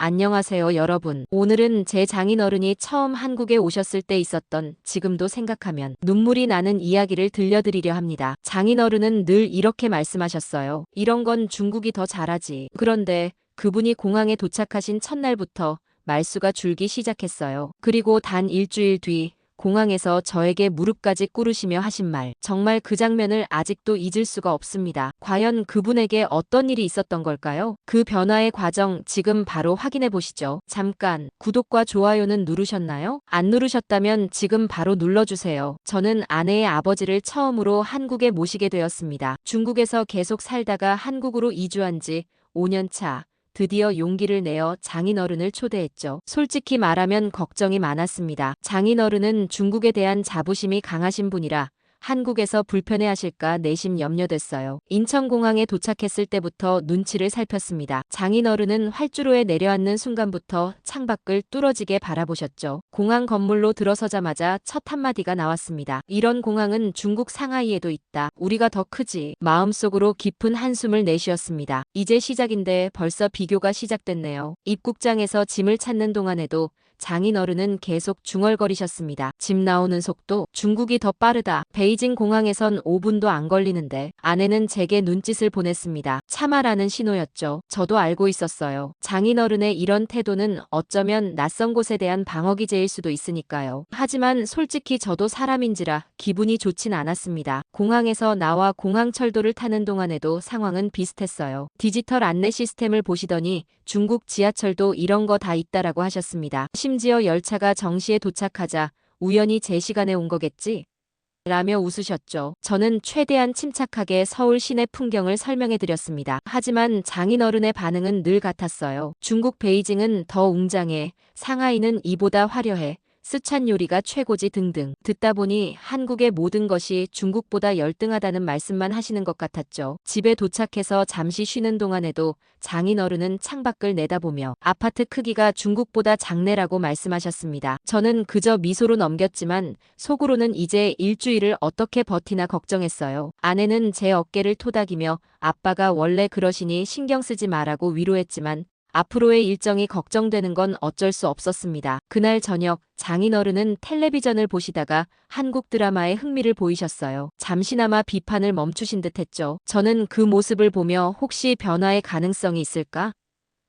안녕하세요, 여러분. 오늘은 제 장인어른이 처음 한국에 오셨을 때 있었던, 지금도 생각하면 눈물이 나는 이야기를 들려드리려 합니다. 장인어른은 늘 이렇게 말씀하셨어요. 이런 건 중국이 더 잘하지. 그런데 그분이 공항에 도착하신 첫날부터 말수가 줄기 시작했어요. 그리고 단 일주일 뒤 공항에서 저에게 무릎까지 꿇으시며 하신 말. 정말 그 장면을 아직도 잊을 수가 없습니다. 과연 그분에게 어떤 일이 있었던 걸까요? 그 변화의 과정 지금 바로 확인해 보시죠. 잠깐 구독과 좋아요는 누르셨나요? 안 누르셨다면 지금 바로 눌러주세요. 저는 아내의 아버지를 처음으로 한국에 모시게 되었습니다. 중국에서 계속 살다가 한국으로 이주한 지 5년 차. 드디어 용기를 내어 장인어른을 초대했죠. 솔직히 말하면 걱정이 많았습니다. 장인어른은 중국에 대한 자부심이 강하신 분이라 한국에서 불편해하실까 내심 염려됐어요. 인천공항에 도착했을 때부터 눈치를 살폈습니다. 장인어른은 활주로에 내려앉는 순간부터 창밖을 뚫어지게 바라보셨죠. 공항 건물로 들어서자마자 첫 한마디가 나왔습니다. 이런 공항은 중국 상하이에도 있다. 우리가 더 크지. 마음속으로 깊은 한숨을 내쉬었습니다. 이제 시작인데 벌써 비교가 시작됐네요. 입국장에서 짐을 찾는 동안에도 장인어른은 계속 중얼거리셨습니다. 짐 나오는 속도 중국이 더 빠르다. 베이징 공항에선 5분도 안 걸리는데. 아내는 제게 눈짓을 보냈습니다. 참아라는 신호였죠. 저도 알고 있었어요. 장인어른의 이런 태도는 어쩌면 낯선 곳에 대한 방어기제일 수도 있으니까요. 하지만 솔직히 저도 사람인지라 기분이 좋진 않았습니다. 공항에서 나와 공항철도를 타는 동안에도 상황은 비슷했어요. 디지털 안내 시스템을 보시더니 중국 지하철도 이런 거 다 있다라고 하셨습니다. 심지어 열차가 정시에 도착하자 우연히 제 시간에 온 거겠지? 라며 웃으셨죠. 저는 최대한 침착하게 서울 시내 풍경을 설명해 드렸습니다. 하지만 장인어른의 반응은 늘 같았어요. 중국 베이징은 더 웅장해, 상하이는 이보다 화려해, 스촨 요리가 최고지 등등. 듣다 보니 한국의 모든 것이 중국보다 열등하다는 말씀만 하시는 것 같았죠. 집에 도착해서 잠시 쉬는 동안에도 장인어른은 창밖을 내다보며 아파트 크기가 중국보다 작네라고 말씀하셨습니다. 저는 그저 미소로 넘겼지만 속으로는 이제 일주일을 어떻게 버티나 걱정했어요. 아내는 제 어깨를 토닥이며 아빠가 원래 그러시니 신경 쓰지 마라고 위로했지만 앞으로의 일정이 걱정되는 건 어쩔 수 없었습니다. 그날 저녁 장인어른은 텔레비전을 보시다가 한국 드라마에 흥미를 보이셨어요. 잠시나마 비판을 멈추신 듯 했죠. 저는 그 모습을 보며 혹시 변화의 가능성이 있을까?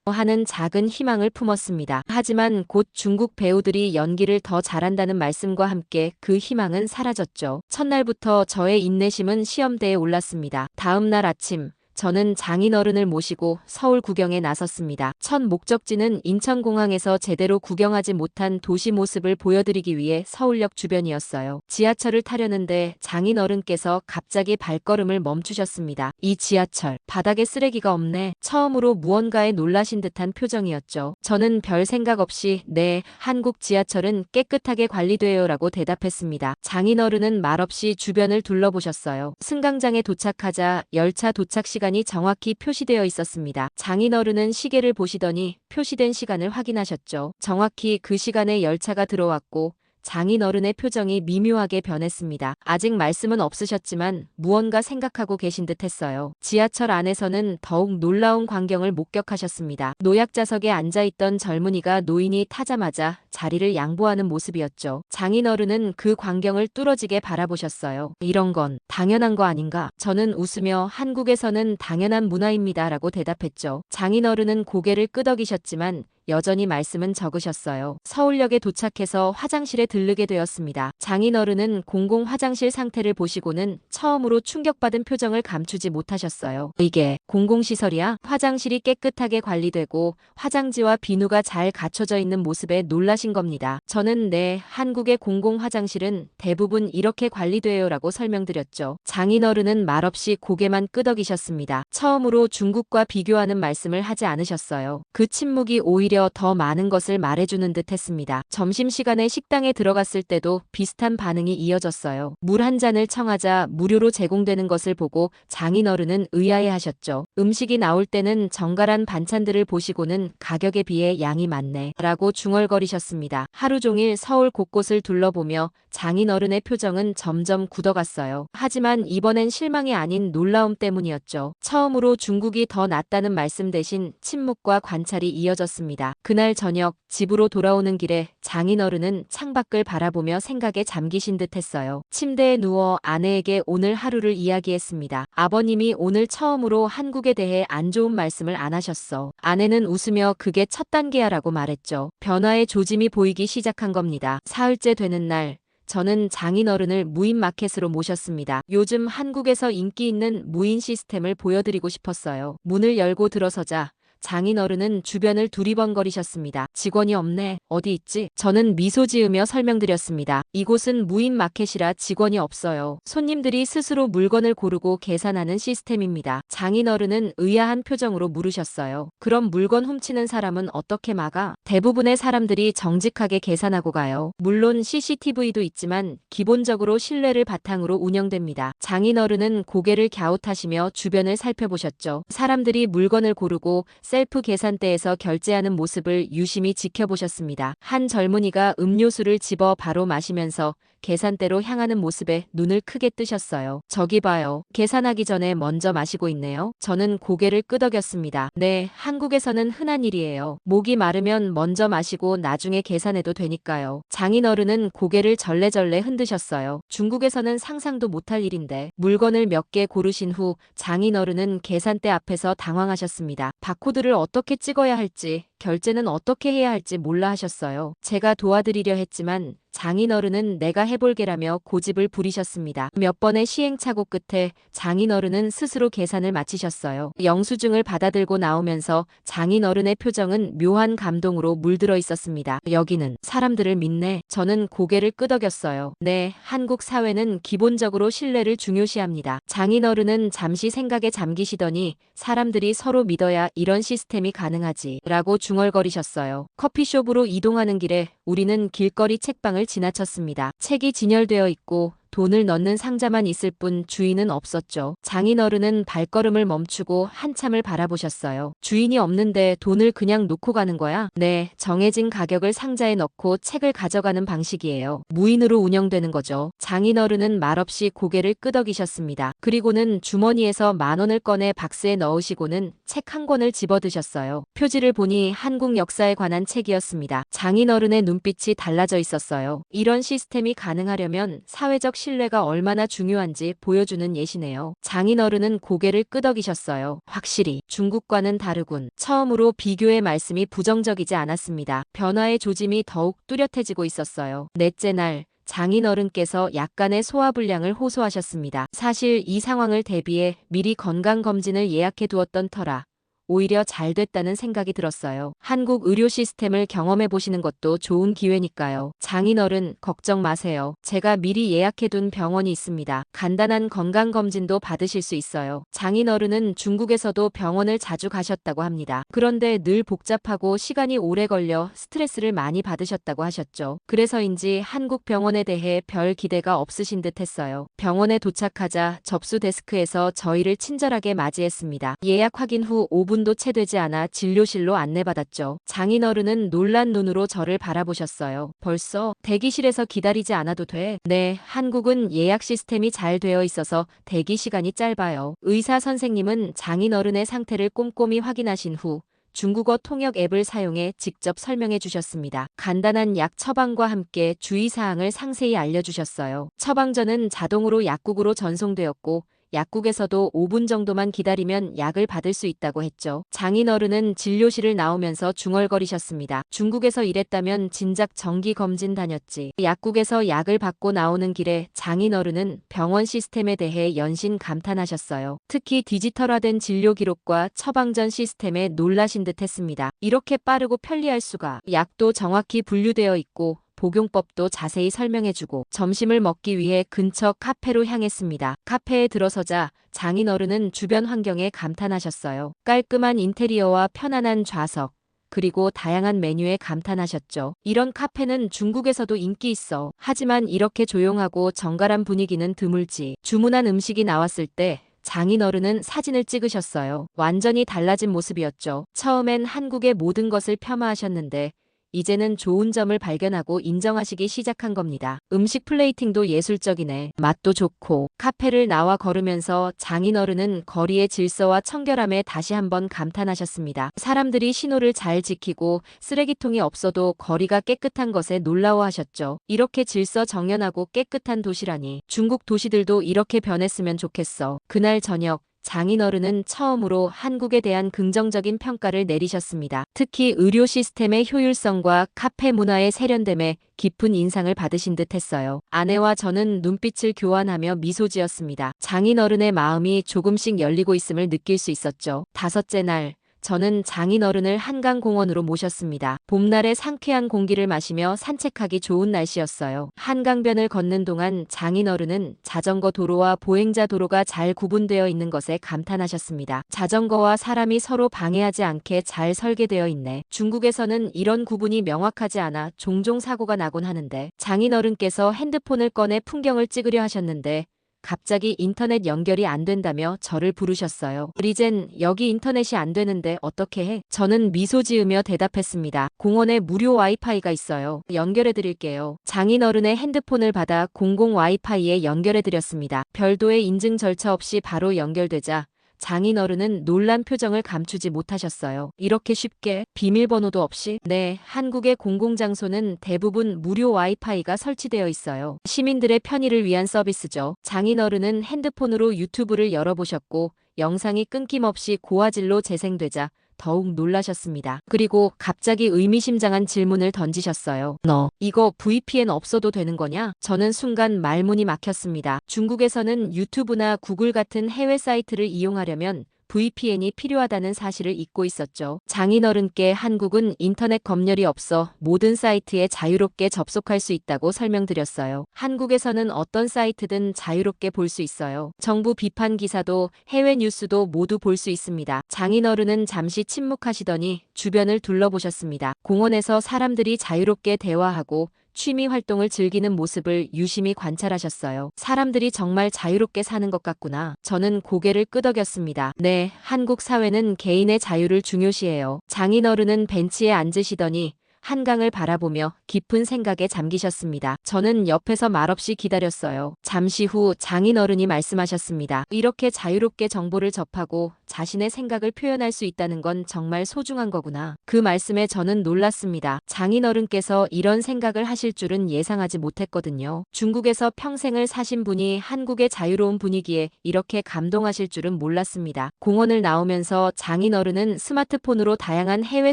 하는 작은 희망을 품었습니다. 하지만 곧 중국 배우들이 연기를 더 잘한다는 말씀과 함께 그 희망은 사라졌죠. 첫날부터 저의 인내심은 시험대에 올랐습니다. 다음 날 아침 저는 장인어른을 모시고 서울 구경에 나섰습니다. 첫 목적지는 인천공항에서 제대로 구경하지 못한 도시 모습을 보여드리기 위해 서울역 주변이었어요. 지하철을 타려는데 장인어른께서 갑자기 발걸음을 멈추셨습니다. 이 지하철, 바닥에 쓰레기가 없네. 처음으로 무언가에 놀라신 듯한 표정이었죠. 저는 별 생각 없이 네, 한국 지하철은 깨끗하게 관리돼요 라고 대답했습니다. 장인어른은 말없이 주변을 둘러보셨어요. 승강장에 도착하자 열차 도착 시간이 정확히 표시되어 있었습니다. 장인어른은 시계를 보시더니 표시된 시간을 확인하셨죠. 정확히 그 시간에 열차가 들어왔고 장인어른의 표정이 미묘하게 변했습니다. 아직 말씀은 없으셨지만 무언가 생각하고 계신 듯 했어요. 지하철 안에서는 더욱 놀라운 광경을 목격하셨습니다. 노약자석에 앉아있던 젊은이가 노인이 타자마자 자리를 양보하는 모습이었죠. 장인어른은 그 광경을 뚫어지게 바라보셨어요. 이런 건 당연한 거 아닌가? 저는 웃으며 한국에서는 당연한 문화입니다 라고 대답했죠. 장인어른은 고개를 끄덕이셨지만 여전히 말씀은 적으셨어요. 서울역에 도착해서 화장실에 들르게 되었습니다. 장인어른은 공공 화장실 상태를 보시고는 처음으로 충격받은 표정을 감추지 못하셨어요. 이게 공공시설이야? 화장실이 깨끗하게 관리되고 화장지와 비누가 잘 갖춰져 있는 모습에 놀라신 겁니다. 저는 네, 한국의 공공 화장실은 대부분 이렇게 관리돼요 라고 설명드렸죠. 장인어른은 말없이 고개만 끄덕이셨습니다. 처음으로 중국과 비교하는 말씀을 하지 않으셨어요. 그 침묵이 오히려 더 많은 것을 말해주는 듯 했습니다. 점심시간에 식당에 들어갔을 때도 비슷한 반응이 이어졌어요. 물 한 잔을 청하자 무료로 제공되는 것을 보고 장인어른은 의아해하셨죠. 음식이 나올 때는 정갈한 반찬들을 보시고는 가격에 비해 양이 많네 라고 중얼거리셨습니다. 하루 종일 서울 곳곳을 둘러보며 장인어른의 표정은 점점 굳어갔어요. 하지만 이번엔 실망이 아닌 놀라움 때문이었죠. 처음으로 중국이 더 낫다는 말씀 대신 침묵과 관찰이 이어졌습니다. 했습니다. 그날 저녁 집으로 돌아오는 길에 장인어른은 창밖을 바라보며 생각에 잠기신 듯 했어요. 침대에 누워 아내에게 오늘 하루를 이야기했습니다. 아버님이 오늘 처음으로 한국에 대해 안 좋은 말씀을 안 하셨어. 아내는 웃으며 그게 첫 단계야라고 말했죠. 변화의 조짐이 보이기 시작한 겁니다. 사흘째 되는 날 저는 장인어른을 무인 마켓으로 모셨습니다. 요즘 한국에서 인기 있는 무인 시스템을 보여드리고 싶었어요. 문을 열고 들어서자 장인어른은 주변을 두리번거리셨습니다. 직원이 없네. 어디 있지? 저는 미소 지으며 설명드렸습니다. 이곳은 무인 마켓이라 직원이 없어요. 손님들이 스스로 물건을 고르고 계산하는 시스템입니다. 장인어른은 의아한 표정으로 물으셨어요. 그럼 물건 훔치는 사람은 어떻게 막아? 대부분의 사람들이 정직하게 계산하고 가요. 물론 CCTV도 있지만 기본적으로 신뢰를 바탕으로 운영됩니다. 장인어른은 고개를 갸웃하시며 주변을 살펴보셨죠. 사람들이 물건을 고르고 셀프 계산대에서 결제하는 모습을 유심히 지켜보셨습니다. 한 젊은이가 음료수를 집어 바로 마시면서 계산대로 향하는 모습에 눈을 크게 뜨셨어요. 저기 봐요. 계산하기 전에 먼저 마시고 있네요. 저는 고개를 끄덕였습니다. 네, 한국에서는 흔한 일이에요. 목이 마르면 먼저 마시고 나중에 계산해도 되니까요. 장인어른은 고개를 절레절레 흔드셨어요. 중국에서는 상상도 못할 일인데. 물건을 몇 개 고르신 후 장인어른은 계산대 앞에서 당황하셨습니다. 바코드를 어떻게 찍어야 할지, 결제는 어떻게 해야 할지 몰라 하셨어요. 제가 도와드리려 했지만 장인어른은 내가 해볼게라며 고집을 부리셨습니다. 몇 번의 시행착오 끝에 장인어른은 스스로 계산을 마치셨어요. 영수증을 받아들고 나오면서 장인어른의 표정은 묘한 감동으로 물들어 있었습니다. 여기는 사람들을 믿네. 저는 고개를 끄덕였어요. 네, 한국 사회는 기본적으로 신뢰를 중요시합니다. 장인어른은 잠시 생각에 잠기시더니 사람들이 서로 믿어야 이런 시스템이 가능하지 라고 중얼거리셨어요. 커피숍으로 이동하는 길에 우리는 길거리 책방을 지나쳤습니다. 책이 진열되어 있고 돈을 넣는 상자만 있을 뿐 주인은 없었죠. 장인어른은 발걸음을 멈추고 한참을 바라보셨어요. 주인이 없는데 돈을 그냥 놓고 가는 거야? 네, 정해진 가격을 상자에 넣고 책을 가져가는 방식이에요. 무인으로 운영되는 거죠. 장인어른은 말없이 고개를 끄덕이셨습니다. 그리고는 주머니에서 10,000원을 꺼내 박스에 넣으시고는 책 한 권을 집어드셨어요. 표지를 보니 한국 역사에 관한 책이었습니다. 장인어른의 눈빛이 달라져 있었어요. 이런 시스템이 가능하려면 사회적 신뢰가 얼마나 중요한지 보여주는 예시네요. 장인어른은 고개를 끄덕이셨어요. 확실히 중국과는 다르군. 처음으로 비교의 말씀이 부정적이지 않았습니다. 변화의 조짐이 더욱 뚜렷해지고 있었어요. 넷째 날 장인어른께서 약간의 소화불량을 호소하셨습니다. 사실 이 상황을 대비해 미리 건강검진을 예약해 두었던 터라 오히려 잘 됐다는 생각이 들었어요. 한국 의료 시스템을 경험해 보시는 것도 좋은 기회니까요. 장인어른 걱정 마세요. 제가 미리 예약해둔 병원이 있습니다. 간단한 건강검진도 받으실 수 있어요. 장인어른은 중국에서도 병원을 자주 가셨다고 합니다. 그런데 늘 복잡하고 시간이 오래 걸려 스트레스를 많이 받으셨다고 하셨죠. 그래서인지 한국 병원에 대해 별 기대가 없으신 듯 했어요. 병원에 도착하자 접수 데스크에서 저희를 친절하게 맞이했습니다. 예약 확인 후 5분도 채 되지 않아 진료실로 안내받았죠. 장인어른은 놀란 눈으로 저를 바라보셨어요. 벌써 대기실에서 기다리지 않아도 돼? 네, 한국은 예약 시스템이 잘 되어 있어서 대기 시간이 짧아요. 의사 선생님은 장인어른의 상태를 꼼꼼히 확인하신 후 중국어 통역 앱을 사용해 직접 설명해 주셨습니다. 간단한 약 처방과 함께 주의사항을 상세히 알려주셨어요. 처방전은 자동으로 약국으로 전송되었고 약국에서도 5분 정도만 기다리면 약을 받을 수 있다고 했죠. 장인어른은 진료실을 나오면서 중얼거리셨습니다. 중국에서 일했다면 진작 정기 검진 다녔지. 약국에서 약을 받고 나오는 길에 장인어른은 병원 시스템에 대해 연신 감탄하셨어요. 특히 디지털화된 진료 기록과 처방전 시스템에 놀라신 듯 했습니다. 이렇게 빠르고 편리할 수가. 약도 정확히 분류되어 있고 복용법도 자세히 설명해주고 점심을 먹기 위해 근처 카페로 향했습니다. 카페에 들어서자 장인어른은 주변 환경에 감탄하셨어요. 깔끔한 인테리어와 편안한 좌석, 그리고 다양한 메뉴에 감탄하셨죠. 이런 카페는 중국에서도 인기 있어. 하지만 이렇게 조용하고 정갈한 분위기는 드물지. 주문한 음식이 나왔을 때 장인어른은 사진을 찍으셨어요. 완전히 달라진 모습이었죠. 처음엔 한국의 모든 것을 폄하하셨는데 이제는 좋은 점을 발견하고 인정하시기 시작한 겁니다. 음식 플레이팅도 예술적이네. 맛도 좋고. 카페를 나와 걸으면서 장인어른은 거리의 질서와 청결함에 다시 한번 감탄하셨습니다. 사람들이 신호를 잘 지키고 쓰레기통이 없어도 거리가 깨끗한 것에 놀라워하셨죠. 이렇게 질서 정연하고 깨끗한 도시라니. 중국 도시들도 이렇게 변했으면 좋겠어. 그날 저녁 장인어른은 처음으로 한국에 대한 긍정적인 평가를 내리셨습니다. 특히 의료 시스템의 효율성과 카페 문화의 세련됨에 깊은 인상을 받으신 듯 했어요. 아내와 저는 눈빛을 교환하며 미소 지었습니다. 장인어른의 마음이 조금씩 열리고 있음을 느낄 수 있었죠. 다섯째 날, 저는 장인어른을 한강공원으로 모셨습니다. 봄날의 상쾌한 공기를 마시며 산책하기 좋은 날씨였어요. 한강변을 걷는 동안 장인어른은 자전거 도로와 보행자 도로가 잘 구분되어 있는 것에 감탄하셨습니다. 자전거와 사람이 서로 방해하지 않게 잘 설계되어 있네. 중국에서는 이런 구분이 명확하지 않아 종종 사고가 나곤 하는데, 장인어른께서 핸드폰을 꺼내 풍경을 찍으려 하셨는데 갑자기 인터넷 연결이 안 된다며 저를 부르셨어요. 리젠, 여기 인터넷이 안 되는데 어떻게 해? 저는 미소 지으며 대답했습니다. 공원에 무료 와이파이가 있어요. 연결해 드릴게요. 장인어른의 핸드폰을 받아 공공 와이파이에 연결해 드렸습니다. 별도의 인증 절차 없이 바로 연결되자 장인어른은 놀란 표정을 감추지 못하셨어요. 이렇게 쉽게? 비밀번호도 없이? 네, 한국의 공공장소는 대부분 무료 와이파이가 설치되어 있어요. 시민들의 편의를 위한 서비스죠. 장인어른은 핸드폰으로 유튜브를 열어보셨고 영상이 끊김없이 고화질로 재생되자 더욱 놀라셨습니다. 그리고 갑자기 의미심장한 질문을 던지셨어요. 너, 이거 VPN 없어도 되는 거냐? 저는 순간 말문이 막혔습니다. 중국에서는 유튜브나 구글 같은 해외 사이트를 이용하려면 VPN이 필요하다는 사실을 잊고 있었죠. 장인어른께 한국은 인터넷 검열이 없어 모든 사이트에 자유롭게 접속할 수 있다고 설명드렸어요. 한국에서는 어떤 사이트든 자유롭게 볼 수 있어요. 정부 비판 기사도 해외 뉴스도 모두 볼 수 있습니다. 장인어른은 잠시 침묵하시더니 주변을 둘러보셨습니다. 공원에서 사람들이 자유롭게 대화하고 취미 활동을 즐기는 모습을 유심히 관찰하셨어요. 사람들이 정말 자유롭게 사는 것 같구나. 저는 고개를 끄덕였습니다. 네, 한국 사회는 개인의 자유를 중요시해요. 장인어른은 벤치에 앉으시더니 한강을 바라보며 깊은 생각에 잠기셨습니다. 저는 옆에서 말없이 기다렸어요. 잠시 후 장인어른이 말씀하셨습니다. 이렇게 자유롭게 정보를 접하고 자신의 생각을 표현할 수 있다는 건 정말 소중한 거구나. 그 말씀에 저는 놀랐습니다. 장인어른께서 이런 생각을 하실 줄은 예상하지 못했거든요. 중국에서 평생을 사신 분이 한국의 자유로운 분위기에 이렇게 감동하실 줄은 몰랐습니다. 공원을 나오면서 장인어른은 스마트폰으로 다양한 해외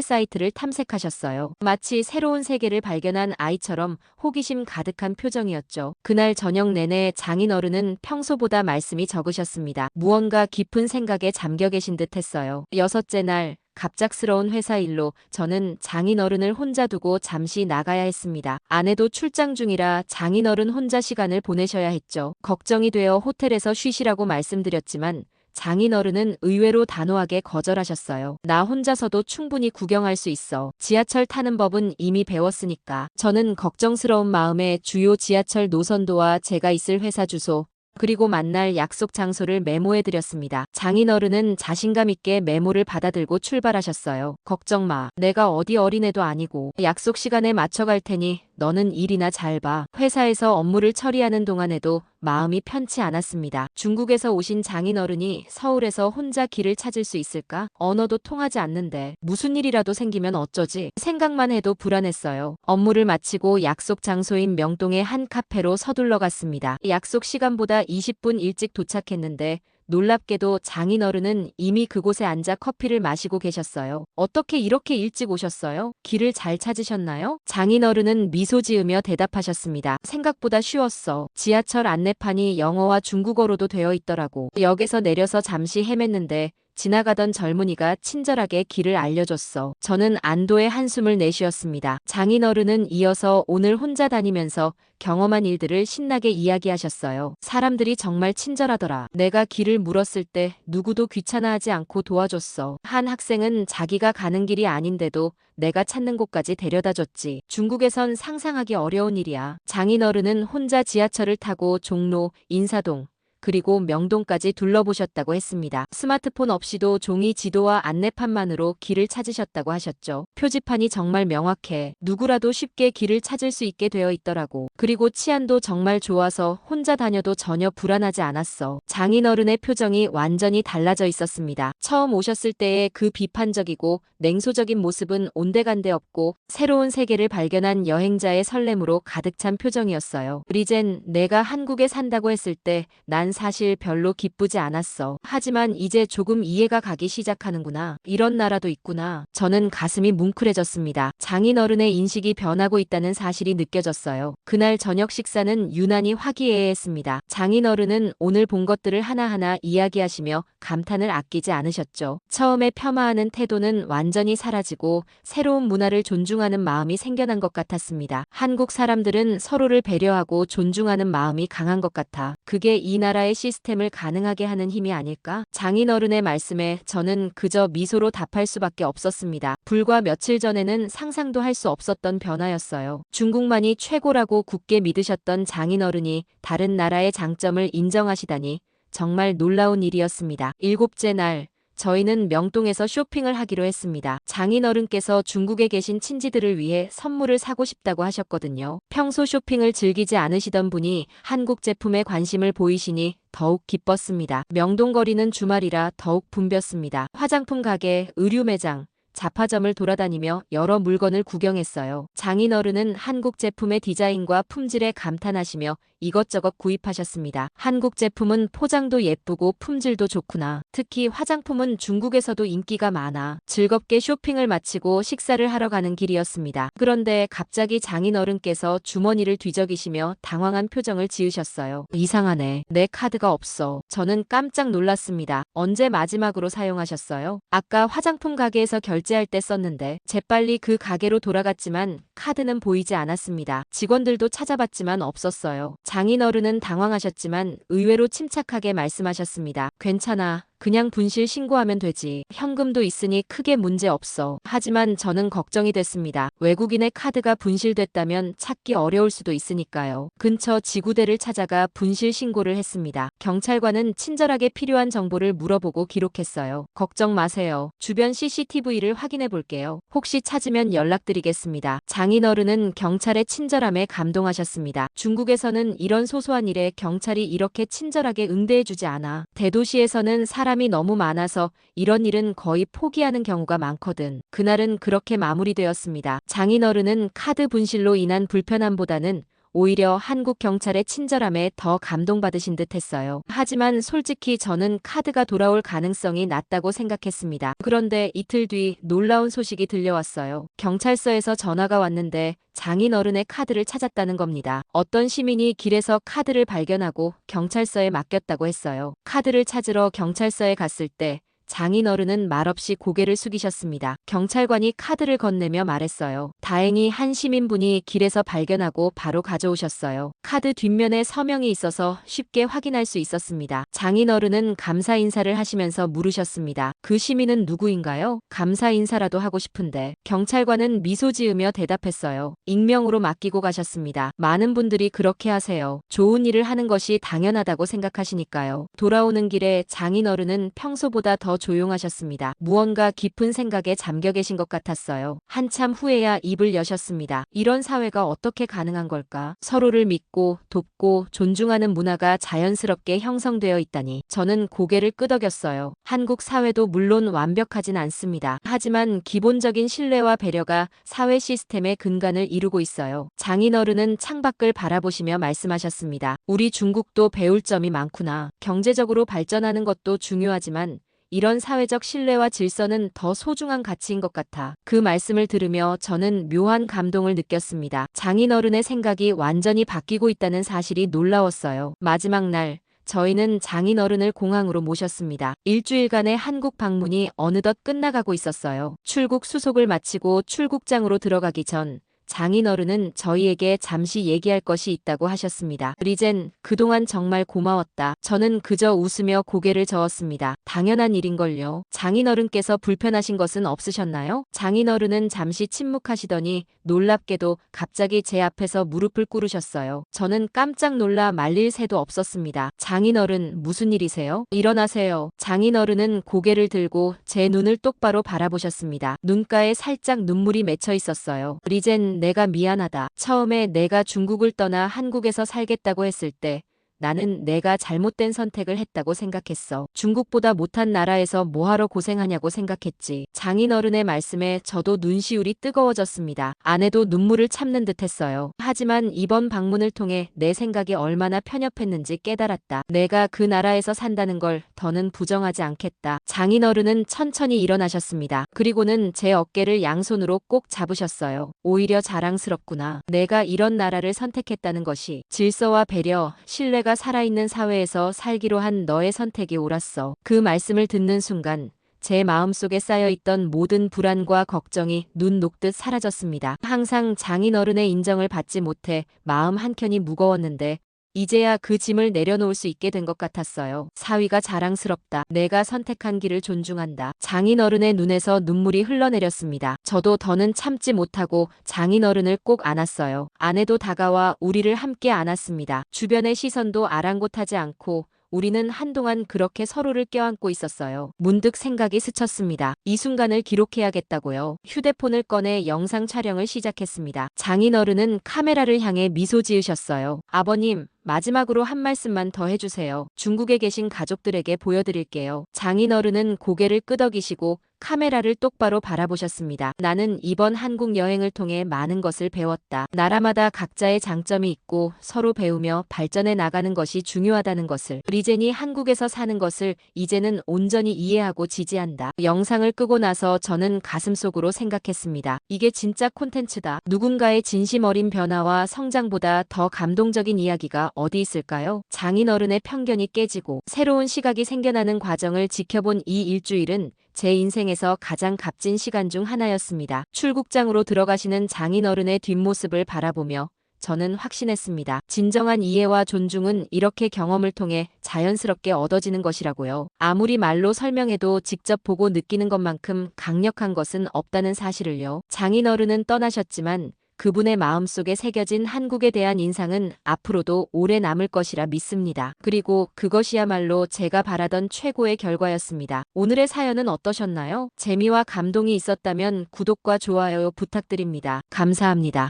사이트를 탐색하셨어요. 마치 새로운 세계를 발견한 아이처럼 호기심 가득한 표정이었죠. 그날 저녁 내내 장인어른은 평소보다 말씀이 적으셨습니다. 무언가 깊은 생각에 잠겨 계신 듯 했어요. 여섯째 날, 갑작스러운 회사 일로 저는 장인어른을 혼자 두고 잠시 나가야 했습니다. 아내도 출장 중이라 장인어른 혼자 시간을 보내셔야 했죠. 걱정이 되어 호텔에서 쉬시라고 말씀드렸지만 장인어른은 의외로 단호하게 거절하셨어요. 나 혼자서도 충분히 구경할 수 있어. 지하철 타는 법은 이미 배웠으니까. 저는 걱정스러운 마음에 주요 지하철 노선도와 제가 있을 회사 주소, 그리고 만날 약속 장소를 메모해드렸습니다. 장인어른은 자신감 있게 메모를 받아들고 출발하셨어요. 걱정 마. 내가 어디 어린애도 아니고 약속 시간에 맞춰갈 테니 너는 일이나 잘 봐. 회사에서 업무를 처리하는 동안에도 마음이 편치 않았습니다. 중국에서 오신 장인어른이 서울에서 혼자 길을 찾을 수 있을까? 언어도 통하지 않는데 무슨 일이라도 생기면 어쩌지? 생각만 해도 불안했어요. 업무를 마치고 약속 장소인 명동의 한 카페로 서둘러 갔습니다. 약속 시간보다 20분 일찍 도착했는데 놀랍게도 장인어른은 이미 그곳에 앉아 커피를 마시고 계셨어요. 어떻게 이렇게 일찍 오셨어요? 길을 잘 찾으셨나요? 장인어른은 미소 지으며 대답하셨습니다. 생각보다 쉬웠어. 지하철 안내판이 영어와 중국어로도 되어 있더라고. 역에서 내려서 잠시 헤맸는데 지나가던 젊은이가 친절하게 길을 알려줬어. 저는 안도의 한숨을 내쉬었습니다. 장인어른은 이어서 오늘 혼자 다니면서 경험한 일들을 신나게 이야기하셨어요. 사람들이 정말 친절하더라. 내가 길을 물었을 때 누구도 귀찮아하지 않고 도와줬어. 한 학생은 자기가 가는 길이 아닌데도 내가 찾는 곳까지 데려다줬지. 중국에선 상상하기 어려운 일이야. 장인어른은 혼자 지하철을 타고 종로, 인사동, 그리고 명동까지 둘러보셨다고 했습니다. 스마트폰 없이도 종이 지도와 안내판만으로 길을 찾으셨다고 하셨죠. 표지판이 정말 명확해. 누구라도 쉽게 길을 찾을 수 있게 되어 있더라고. 그리고 치안도 정말 좋아서 혼자 다녀도 전혀 불안하지 않았어. 장인어른의 표정이 완전히 달라져 있었습니다. 처음 오셨을 때의 그 비판적이고 냉소적인 모습은 온데간데 없고 새로운 세계를 발견한 여행자의 설렘으로 가득 찬 표정이었어요. 리젠, 내가 한국에 산다고 했을 때 난 사실 별로 기쁘지 않았어. 하지만 이제 조금 이해가 가기 시작하는구나. 이런 나라도 있구나. 저는 가슴이 뭉클해졌습니다. 장인어른의 인식이 변하고 있다는 사실이 느껴졌어요. 그날 저녁 식사는 유난히 화기애애했습니다. 장인어른은 오늘 본 것들을 하나하나 이야기하시며 감탄을 아끼지 않으셨죠. 처음에 폄하하는 태도는 완전히 사라지고 새로운 문화를 존중하는 마음이 생겨난 것 같았습니다. 한국 사람들은 서로를 배려하고 존중하는 마음이 강한 것 같아. 그게 이 나라의 시스템을 가능하게 하는 힘이 아닐까? 장인어른의 말씀에 저는 그저 미소로 답할 수밖에 없었습니다. 불과 며칠 전에는 상상도 할 수 없었던 변화였어요. 중국만이 최고라고 굳게 믿으셨던 장인어른이 다른 나라의 장점을 인정하시다니 정말 놀라운 일이었습니다. 일곱째 날, 저희는 명동에서 쇼핑을 하기로 했습니다. 장인어른께서 중국에 계신 친지들을 위해 선물을 사고 싶다고 하셨거든요. 평소 쇼핑을 즐기지 않으시던 분이 한국 제품에 관심을 보이시니 더욱 기뻤습니다. 명동 거리는 주말이라 더욱 붐볐습니다. 화장품 가게, 의류 매장, 잡화점을 돌아다니며 여러 물건을 구경했어요. 장인어른은 한국 제품의 디자인과 품질에 감탄하시며 이것저것 구입하셨습니다. 한국 제품은 포장도 예쁘고 품질도 좋구나. 특히 화장품은 중국에서도 인기가 많아. 즐겁게 쇼핑을 마치고 식사를 하러 가는 길이었습니다. 그런데 갑자기 장인어른께서 주머니를 뒤적이시며 당황한 표정을 지으셨어요. 이상하네. 내 카드가 없어. 저는 깜짝 놀랐습니다. 언제 마지막으로 사용하셨어요? 아까 화장품 가게에서 결제할 때 썼는데. 재빨리 그 가게로 돌아갔지만 카드는 보이지 않았습니다. 직원들도 찾아봤지만 없었어요. 장인어른은 당황하셨지만 의외로 침착하게 말씀하셨습니다. 괜찮아. 그냥 분실 신고하면 되지. 현금도 있으니 크게 문제 없어. 하지만 저는 걱정이 됐습니다. 외국인의 카드가 분실됐다면 찾기 어려울 수도 있으니까요. 근처 지구대를 찾아가 분실 신고를 했습니다. 경찰관은 친절하게 필요한 정보를 물어보고 기록했어요. 걱정 마세요. 주변 CCTV를 확인해 볼게요. 혹시 찾으면 연락드리겠습니다. 장인어른은 경찰의 친절함에 감동하셨습니다. 중국에서는 이런 소소한 일에 경찰이 이렇게 친절하게 응대해주지 않아. 대도시에서는 사람이 너무 많아서 이런 일은 거의 포기하는 경우가 많거든. 그날은 그렇게 마무리되었습니다. 장인어른은 카드 분실로 인한 불편함보다는 오히려 한국 경찰의 친절함에 더 감동받으신 듯 했어요. 하지만 솔직히 저는 카드가 돌아올 가능성이 낮다고 생각했습니다. 그런데 이틀 뒤 놀라운 소식이 들려왔어요. 경찰서에서 전화가 왔는데 장인어른의 카드를 찾았다는 겁니다. 어떤 시민이 길에서 카드를 발견하고 경찰서에 맡겼다고 했어요. 카드를 찾으러 경찰서에 갔을 때 장인어른은 말없이 고개를 숙이셨습니다. 경찰관이 카드를 건네며 말했어요. 다행히 한 시민분이 길에서 발견하고 바로 가져오셨어요. 카드 뒷면에 서명이 있어서 쉽게 확인할 수 있었습니다. 장인어른은 감사 인사를 하시면서 물으셨습니다. 그 시민은 누구인가요? 감사 인사라도 하고 싶은데. 경찰관은 미소 지으며 대답했어요. 익명으로 맡기고 가셨습니다. 많은 분들이 그렇게 하세요. 좋은 일을 하는 것이 당연하다고 생각하시니까요. 돌아오는 길에 장인어른은 평소보다 더 조용하셨습니다. 무언가 깊은 생각에 잠겨 계신 것 같았어요. 한참 후에야 입을 여셨습니다. 이런 사회가 어떻게 가능한 걸까? 서로를 믿고 돕고 존중하는 문화가 자연스럽게 형성되어 있다니. 저는 고개를 끄덕였어요. 한국 사회도 물론 완벽하진 않습니다. 하지만 기본적인 신뢰와 배려가 사회 시스템의 근간을 이루고 있어요. 장인어른은 창밖을 바라보시며 말씀하셨습니다. 우리 중국도 배울 점이 많구나. 경제적으로 발전하는 것도 중요하지만 이런 사회적 신뢰와 질서는 더 소중한 가치인 것 같아. 그 말씀을 들으며 저는 묘한 감동을 느꼈습니다. 장인어른의 생각이 완전히 바뀌고 있다는 사실이 놀라웠어요. 마지막 날, 저희는 장인어른을 공항으로 모셨습니다. 일주일간의 한국 방문이 어느덧 끝나가고 있었어요. 출국 수속을 마치고 출국장으로 들어가기 전 장인어른은 저희에게 잠시 얘기할 것이 있다고 하셨습니다. 리젠, 그동안 정말 고마웠다. 저는 그저 웃으며 고개를 저었습니다. 당연한 일인걸요. 장인어른께서 불편하신 것은 없으셨나요? 장인어른은 잠시 침묵하시더니 놀랍게도 갑자기 제 앞에서 무릎을 꿇으셨어요. 저는 깜짝 놀라 말릴 새도 없었습니다. 장인어른, 무슨 일이세요? 일어나세요. 장인어른은 고개를 들고 제 눈을 똑바로 바라보셨습니다. 눈가에 살짝 눈물이 맺혀 있었어요. 리젠, 내가 미안하다. 처음에 내가 중국을 떠나 한국에서 살겠다고 했을 때 나는 내가 잘못된 선택을 했다고 생각했어. 중국보다 못한 나라에서 뭐하러 고생하냐고 생각했지. 장인어른의 말씀에 저도 눈시울이 뜨거워졌습니다. 아내도 눈물을 참는 듯 했어요. 하지만 이번 방문을 통해 내 생각이 얼마나 편협했는지 깨달았다. 내가 그 나라에서 산다는 걸 더는 부정하지 않겠다. 장인어른은 천천히 일어나셨습니다. 그리고는 제 어깨를 양손으로 꼭 잡으셨어요. 오히려 자랑스럽구나. 내가 이런 나라를 선택했다는 것이 질서와 배려, 신뢰가 살아있는 사회에서 살기로 한 너의 선택이 옳았어. 그 말씀을 듣는 순간 제 마음속에 쌓여있던 모든 불안과 걱정이 눈 녹듯 사라졌습니다. 항상 장인어른의 인정을 받지 못해 마음 한켠이 무거웠는데 이제야 그 짐을 내려놓을 수 있게 된 것 같았어요. 사위가 자랑스럽다. 내가 선택한 길을 존중한다. 장인어른의 눈에서 눈물이 흘러내렸습니다. 저도 더는 참지 못하고 장인어른을 꼭 안았어요. 아내도 다가와 우리를 함께 안았습니다. 주변의 시선도 아랑곳하지 않고 우리는 한동안 그렇게 서로를 껴안고 있었어요. 문득 생각이 스쳤습니다. 이 순간을 기록해야겠다고요. 휴대폰을 꺼내 영상 촬영을 시작했습니다. 장인어른은 카메라를 향해 미소 지으셨어요. 아버님, 마지막으로 한 말씀만 더 해주세요. 중국에 계신 가족들에게 보여드릴게요. 장인어른은 고개를 끄덕이시고 카메라를 똑바로 바라보셨습니다. 나는 이번 한국 여행을 통해 많은 것을 배웠다. 나라마다 각자의 장점이 있고 서로 배우며 발전해 나가는 것이 중요하다는 것을. 리젠이 한국에서 사는 것을 이제는 온전히 이해하고 지지한다. 영상을 끄고 나서 저는 가슴속으로 생각했습니다. 이게 진짜 콘텐츠다. 누군가의 진심 어린 변화와 성장보다 더 감동적인 이야기가 어디 있을까요? 장인어른의 편견이 깨지고 새로운 시각이 생겨나는 과정을 지켜본 이 일주일은 제 인생에서 가장 값진 시간 중 하나였습니다. 출국장으로 들어가시는 장인어른의 뒷모습을 바라보며 저는 확신했습니다. 진정한 이해와 존중은 이렇게 경험을 통해 자연스럽게 얻어지는 것이라고요. 아무리 말로 설명해도 직접 보고 느끼는 것만큼 강력한 것은 없다는 사실을요. 장인어른은 떠나셨지만 그분의 마음속에 새겨진 한국에 대한 인상은 앞으로도 오래 남을 것이라 믿습니다. 그리고 그것이야말로 제가 바라던 최고의 결과였습니다. 오늘의 사연은 어떠셨나요? 재미와 감동이 있었다면 구독과 좋아요 부탁드립니다. 감사합니다.